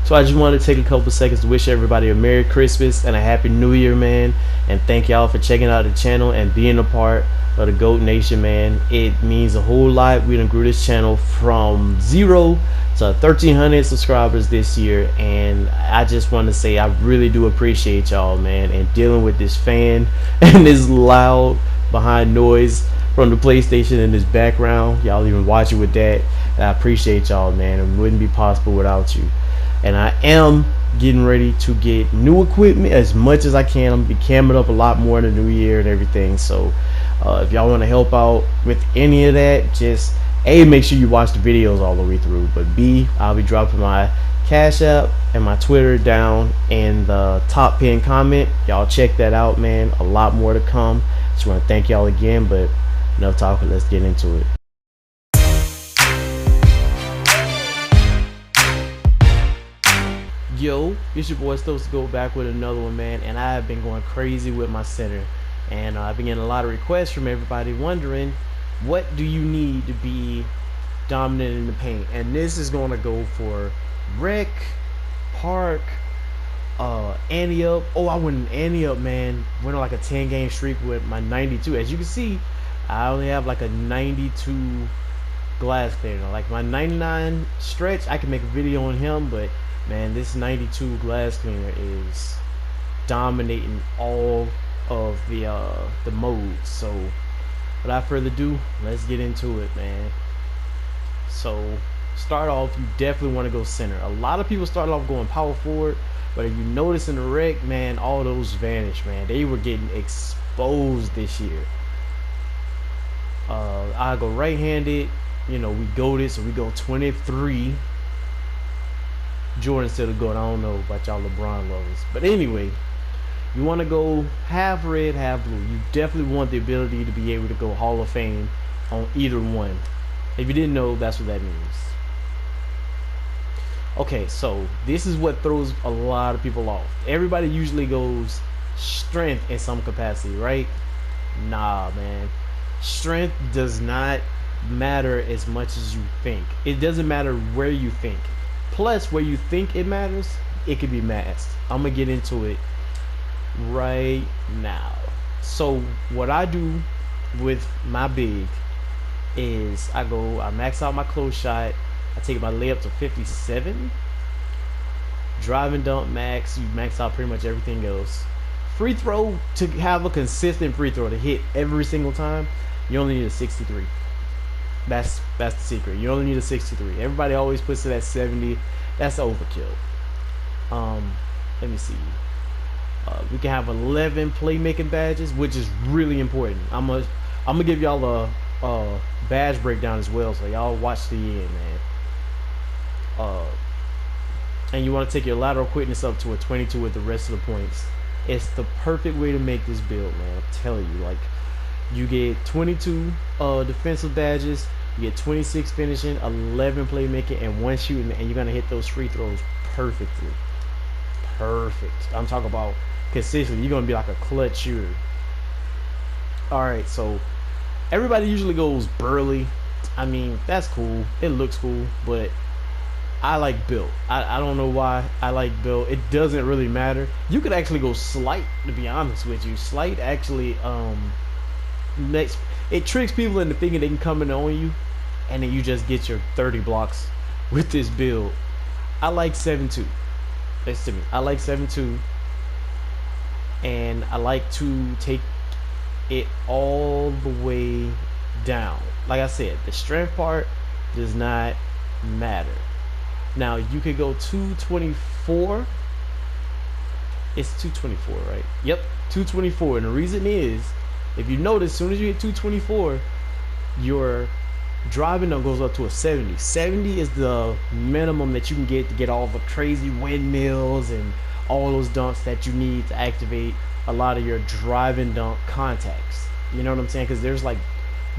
So I just wanted to take a couple seconds to wish everybody a Merry Christmas and a Happy New Year, man. And thank y'all for checking out the channel and being a part of the GOAT Nation, man. It means a whole lot. We done grew this channel from 0 to 1,300 subscribers this year, and I just want to say I really do appreciate y'all, man. And dealing with this fan and this loud behind noise from the PlayStation in this background, y'all even watching with that. And I appreciate y'all, man. It wouldn't be possible without you. And I am getting ready to get new equipment as much as I can. I'm gonna be camming up a lot more in the new year and everything. So if y'all want to help out with any of that, just A, make sure you watch the videos all the way through, but B, I'll be dropping my Cash App and my Twitter down in the top pinned comment. Y'all check that out, man. A lot more to come. Just want to thank y'all again, but enough talking, let's get into it. Yo, it's your boy StokesTheGoat back with another one, man. And I have been going crazy with my center, and I've been getting a lot of requests from everybody wondering, what do you need to be dominant in the paint? And this is going to go for rec, park, ante up. Oh, I went an ante up, man. Went on like a 10-game streak with my 92. As you can see, I only have like a 92 glass cleaner. Like my 99 stretch, I can make a video on him, but man, this 92 glass cleaner is dominating all of the modes. So without further ado, let's get into it, man. So start off, you definitely want to go center. A lot of people start off going power forward, but if you notice in the rec, man, all those vanish, man. They were getting exposed this year. I go right-handed, you know, we go this, so we go 23. Jordan still going. I don't know about y'all LeBron lovers, but anyway, you want to go half red, half blue. You definitely want the ability to be able to go Hall of Fame on either one. If you didn't know, that's what that means. Okay, so this is what throws a lot of people off. Everybody usually goes strength in some capacity, right? Nah, man. Strength does not matter as much as you think. It doesn't matter where you think. Plus, where you think it matters, it can be masked. I'm gonna get into it right now. So what I do with my big is I max out my close shot. I take my layup to 57. Drive and dunk max. You max out pretty much everything else. Free throw, to have a consistent free throw to hit every single time, you only need a 63. That's the secret. You only need a 63. Everybody always puts it at 70. That's overkill. Let me see. We can have 11 playmaking badges, which is really important. I'm gonna give y'all a badge breakdown as well, so y'all watch the end, man. And you want to take your lateral quickness up to a 22 with the rest of the points. It's the perfect way to make this build, man. I'm telling you, like, you get 22 defensive badges, you get 26 finishing, 11 playmaking, and 1 shooting, and you're gonna hit those free throws perfectly. Perfect. I'm talking about consistently. You're gonna be like a clutch shooter. All right, so everybody usually goes burly. I mean, that's cool. It looks cool, but I like built. I don't know why I like built. It doesn't really matter. You could actually go slight, to be honest with you. Slight actually it tricks people into thinking they can come in on you, and then you just get your 30 blocks with this build. I like 7-2. Listen to me. I like 7-2, and I like to take it all the way down. Like I said, the strength part does not matter. Now you could go 224. It's 224, right? Yep, 224. And the reason is, if you notice, as soon as you hit 224, your driving dunk goes up to a 70. 70 is the minimum that you can get to get all the crazy windmills and all those dunks that you need to activate a lot of your driving dunk contacts. You know what I'm saying? Because there's like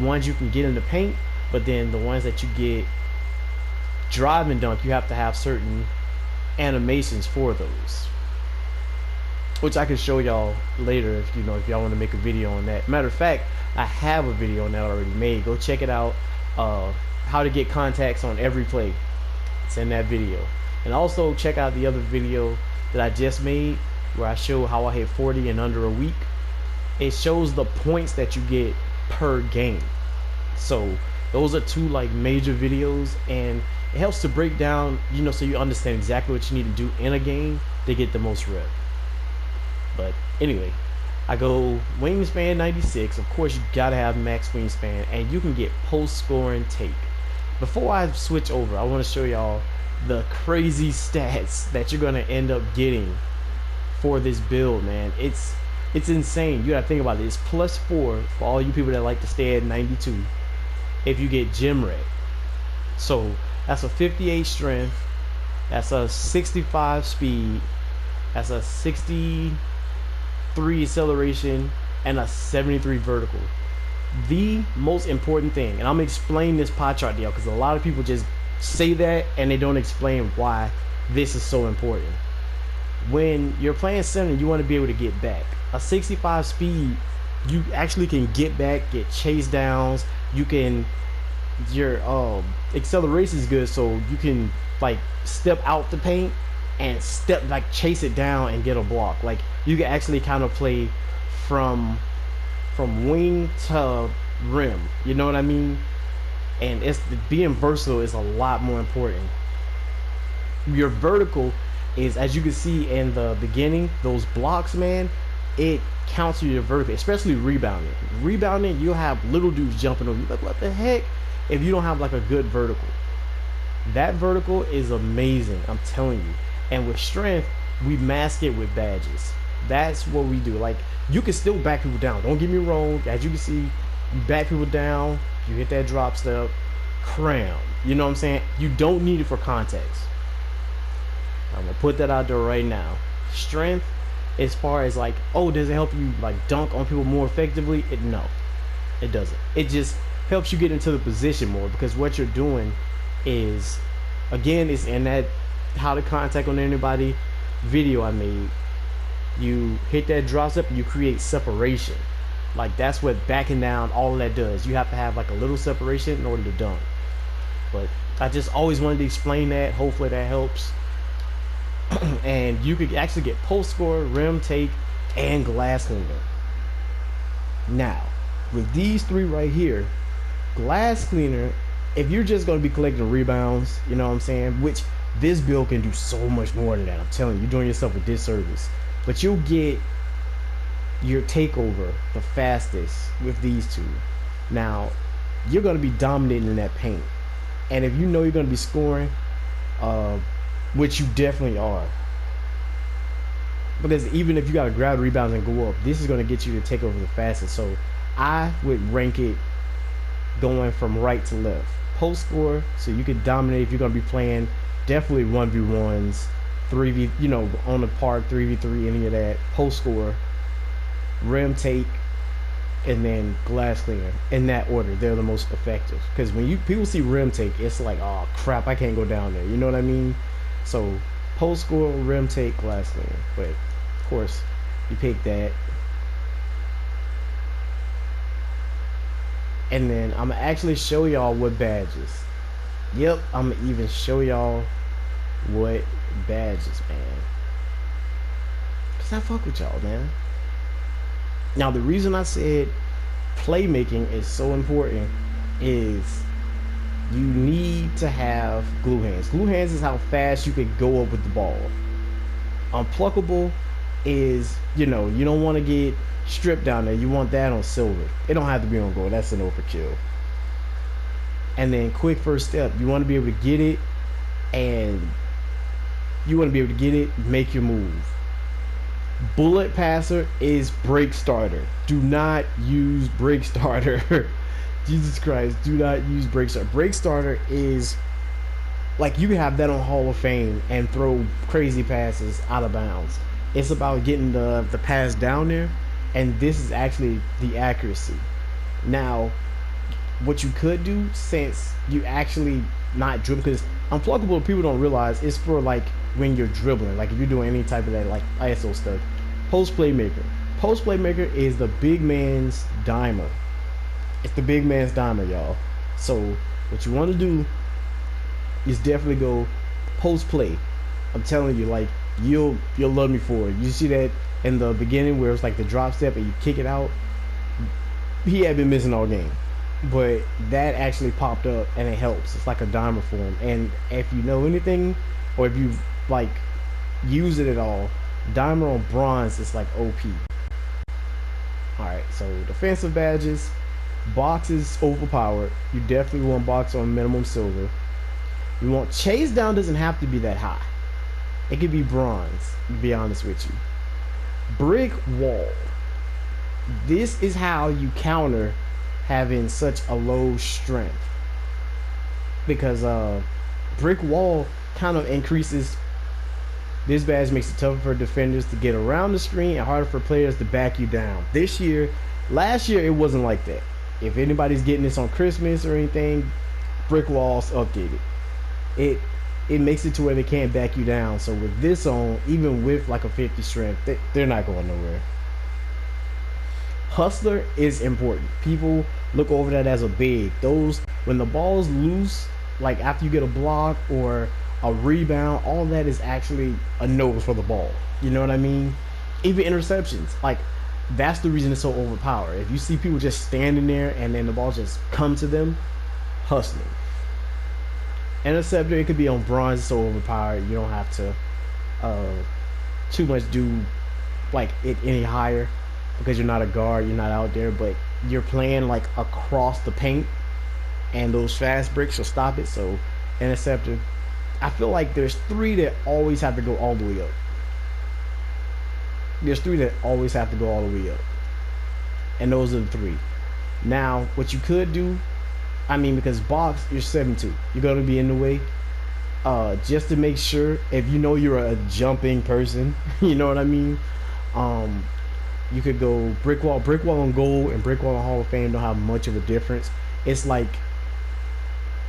ones you can get in the paint, but then the ones that you get driving dunk, you have to have certain animations for those, which I can show y'all later if y'all want to make a video on that. Matter of fact, I have a video on that already made. Go check it out. How to get contacts on every play. It's in that video. And also check out the other video that I just made where I show how I hit 40 in under a week. It shows the points that you get per game. So those are two like major videos, and it helps to break down, so you understand exactly what you need to do in a game to get the most rep. But anyway, I go wingspan 96. Of course, you gotta have max wingspan, and you can get post scoring take. Before I switch over, I want to show y'all the crazy stats that you're gonna end up getting for this build, man. It's insane. You gotta think about it. It's +4 for all you people that like to stay at 92 if you get gym rat. So that's a 58 strength, that's a 65 speed, that's a 63 acceleration, and a 73 vertical. The most important thing, and I'm gonna explain this pie chart deal because a lot of people just say that and they don't explain why this is so important. When you're playing center, you want to be able to get back. A 65 speed, you actually can get back, get chase downs. Your acceleration is good, so you can like step out the paint and chase it down and get a block. Like you can actually kind of play from wing to rim. You know what I mean? And being versatile is a lot more important. Your vertical is, as you can see in the beginning, those blocks, man, it counts your vertical, especially rebounding. Rebounding, you'll have little dudes jumping over you. Like, what the heck? If you don't have like a good vertical. That vertical is amazing, I'm telling you. And with strength, we mask it with badges. That's what we do. Like, you can still back people down. Don't get me wrong. As you can see, you back people down, you hit that drop step, cram. You know what I'm saying? You don't need it for context. I'm gonna put that out there right now. Strength, as far as like, oh, does it help you like dunk on people more effectively? No, it doesn't. It just helps you get into the position more, because what you're doing is, again, it's in that how to contact on anybody video I made. You hit that drop step, you create separation. Like, that's what backing down, all of that does. You have to have like a little separation in order to dunk. But I just always wanted to explain that. Hopefully that helps. And you could actually get post score, rim take, and glass cleaner. Now, with these three right here, glass cleaner, if you're just going to be collecting rebounds, you know what I'm saying, which this build can do so much more than that. I'm telling you, you're doing yourself a disservice. But you'll get your takeover the fastest with these two. Now, you're going to be dominating in that paint. And if you know you're going to be scoring, which you definitely are, because even if you got to grab rebounds and go up, this is going to get you to take over the fastest. So I would rank it going from right to left. Post score, so you could dominate if you're going to be playing definitely 1v1s, 3v, on the park, 3v3, any of that. Post score, rim take, and then glass cleaner. In that order, they're the most effective. Because when people see rim take, it's like, oh crap, I can't go down there. You know what I mean? So post score, rim take, glass cleaner. But of course, you pick that. And then I'm gonna actually show y'all what badges. Yep, I'm gonna even show y'all what badges, man. Cause I fuck with y'all, man. Now, the reason I said playmaking is so important is you need to have glue hands. Glue hands is how fast you could go up with the ball. Unpluckable is, you don't want to get stripped down there. You want that on silver. It don't have to be on gold. That's an overkill. And then quick first step. You want to be able to get it, and make your move. Bullet passer is break starter. Do not use break starter. Jesus Christ, do not use break starter. Break starter is like, you can have that on Hall of Fame and throw crazy passes out of bounds. It's about getting the pass down there, and this is actually the accuracy. Now, what you could do, since you actually not dribble, because unpluckable, people don't realize, it's for like when you're dribbling, like if you're doing any type of that like ISO stuff. Post playmaker is the big man's dimer. It's the big man's dimer, y'all. So what you want to do is definitely go post play. I'm telling you, like you'll love me for it. You see that in the beginning where it's like the drop step and you kick it out. He had been missing all game, but that actually popped up and it helps. It's like a dimer for him. And if you know anything, or if you've like used it at all, dimer on bronze is like OP. All right, so defensive badges, box is overpowered. You definitely want box on minimum silver. You want chase down doesn't have to be that high. It could be bronze, to be honest with you. Brick wall. This is how you counter having such a low strength. Because brick wall kind of increases. This badge makes it tougher for defenders to get around the screen and harder for players to back you down. Last year it wasn't like that. If anybody's getting this on Christmas or anything, brick walls updated. It makes it to where they can't back you down. So with this on, even with like a 50 strength, they're not going nowhere. Hustler is important. People look over that as a big. Those, when the ball's loose, like after you get a block or a rebound, all that is actually a nose for the ball. You know what I mean? Even interceptions, like that's the reason it's so overpowered. If you see people just standing there and then the ball just comes to them, hustling. Interceptor, it could be on bronze, it's so overpowered. You don't have to too much do like it any higher because you're not a guard, you're not out there, but you're playing like across the paint and those fast breaks will stop it. So interceptor, I feel like there's three that always have to go all the way up. There's three that always have to go all the way up. And those are the three. Now, what you could do, I mean, because box, you're 7-2. You're going to be in the way. Just to make sure, if you know you're a jumping person, you know what I mean? You could go brick wall on gold and brick wall on Hall of Fame don't have much of a difference. It's like,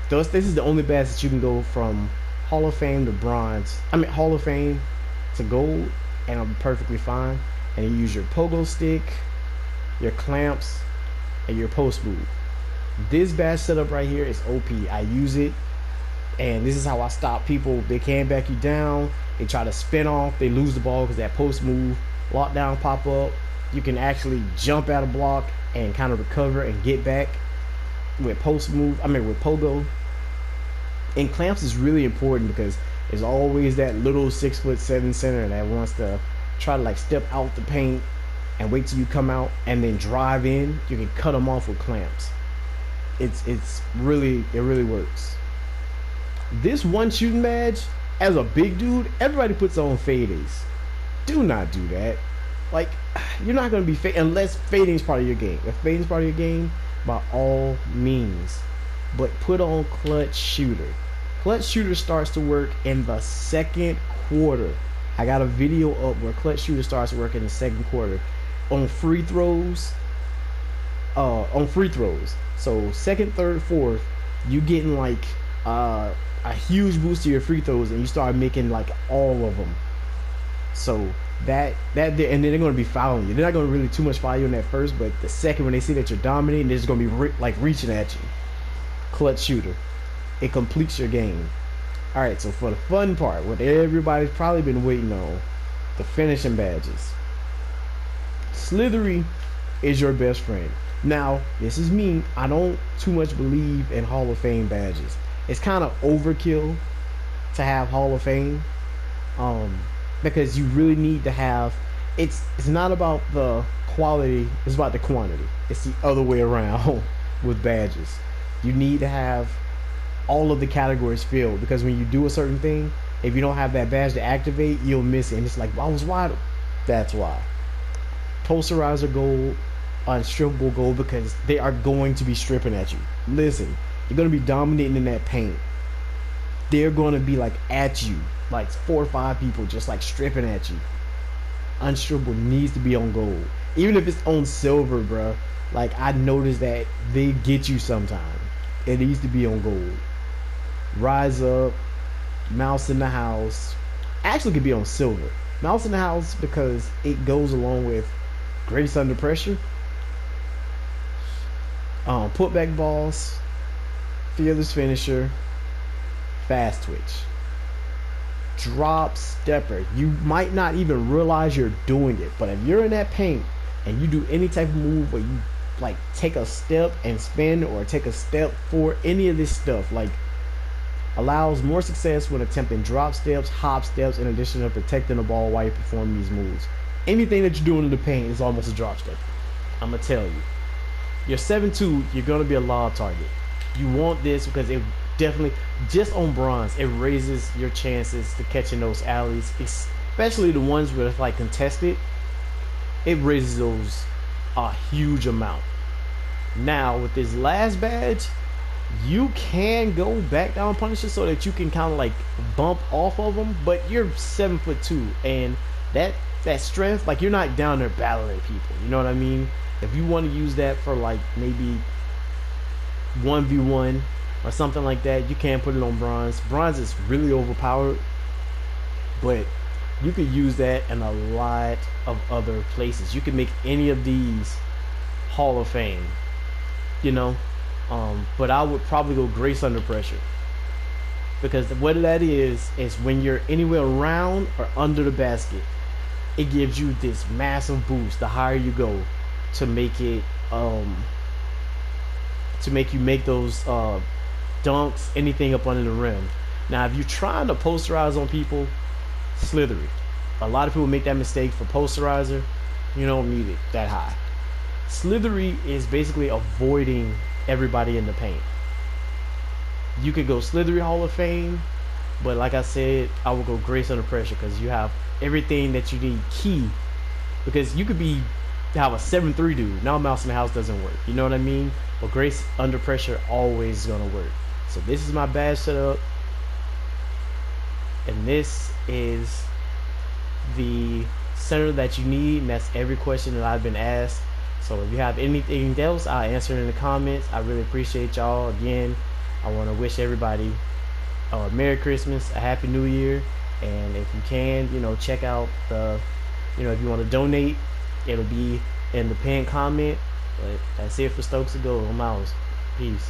this is the only badge that you can go from Hall of Fame to bronze. I mean, Hall of Fame to gold, and I'm perfectly fine. And you use your pogo stick, your clamps, and your post move. This badge setup right here is OP. I use it, and this is how I stop people. They can't back you down. They try to spin off. They lose the ball because that post move, lockdown pop up. You can actually jump out of block and kind of recover and get back with post move. I mean with pogo. And clamps is really important because there's always that little 6'7" center that wants to try to like step out the paint and wait till you come out and then drive in. You can cut them off with clamps. It really works. This one shooting badge, as a big dude, everybody puts on fades. Do not do that. Like, you're not going to be fading unless fading is part of your game. If fading is part of your game, by all means. But put on clutch shooter. Clutch shooter starts to work in the second quarter. I got a video up where clutch shooter starts to work in the second quarter. On free throws. So second, third, fourth, you getting like a huge boost to your free throws, and you start making like all of them. So that and then they're going to be fouling you. They're not going to really too much foul you in that first, but the second when they see that you're dominating, they're just going to be like reaching at you. Clutch shooter, it completes your game. All right, so for the fun part, what everybody's probably been waiting on, the finishing badges. Slithery is your best friend. Now, this is me. I don't too much believe in Hall of Fame badges. It's kind of overkill to have Hall of Fame, because you really need to have. It's not about the quality. It's about the quantity. It's the other way around with badges. You need to have all of the categories filled, because when you do a certain thing, if you don't have that badge to activate, you'll miss it. And it's like, well, I was wide. That's why. Posterizer gold, unstrippable gold, because they are going to be stripping at you. Listen, you're going to be dominating in that paint. They're going to be like at you, like 4 or 5 people just like stripping at you. Unstrippable needs to be on gold, even if it's on silver, bro. Like, I noticed that they get you sometime. It needs to be on gold. Rise up, mouse in the house. Actually, could be on silver. Mouse in the house because it goes along with grace under pressure. Putback balls, fearless finisher, fast twitch. drop stepper. You might not even realize you're doing it, but if you're in that paint and you do any type of move where you like take a step and spin, or take a step for any of this stuff, like allows more success when attempting drop steps, hop steps, in addition to protecting the ball while you perform these moves. Anything that you're doing in the paint is almost a drop step. I'm gonna tell you. You're 7'2", you're gonna be a lob target. You want this because it definitely, just on bronze, it raises your chances to catching those alleys, especially the ones where it's like contested. It raises those a huge amount. Now with this last badge, you can go back down punisher so that you can kind of like bump off of them, but you're 7'2", and that strength, like you're not down there battling people. You know what I mean? If you want to use that for like maybe 1v1 or something like that, you can put it on bronze. Bronze is really overpowered, but you could use that in a lot of other places. You can make any of these Hall of Fame, you know. But I would probably go Grace Under Pressure, because what that is when you're anywhere around or under the basket, it gives you this massive boost the higher you go, to make it to make you make those dunks, anything up under the rim. Now if you're trying to posterize on people, Slithery. A lot of people make that mistake for posterizer. You don't need it that high. Slithery is basically avoiding everybody in the paint. You could go Slithery Hall of Fame, but like I said, I would go Grace Under Pressure, because you have everything that you need key. Because you could have a 7'3" dude. Now Mouse in the House doesn't work. You know what I mean? But Grace Under Pressure always gonna work. So this is my badge setup, and this is the center that you need, and that's every question that I've been asked. So if you have anything else, I'll answer it in the comments. I really appreciate y'all. Again, I want to wish everybody a Merry Christmas, a Happy New Year, and if you can, check out the, if you want to donate, it'll be in the pinned comment. But that's it for StokesTheGoat. I'm out. Peace.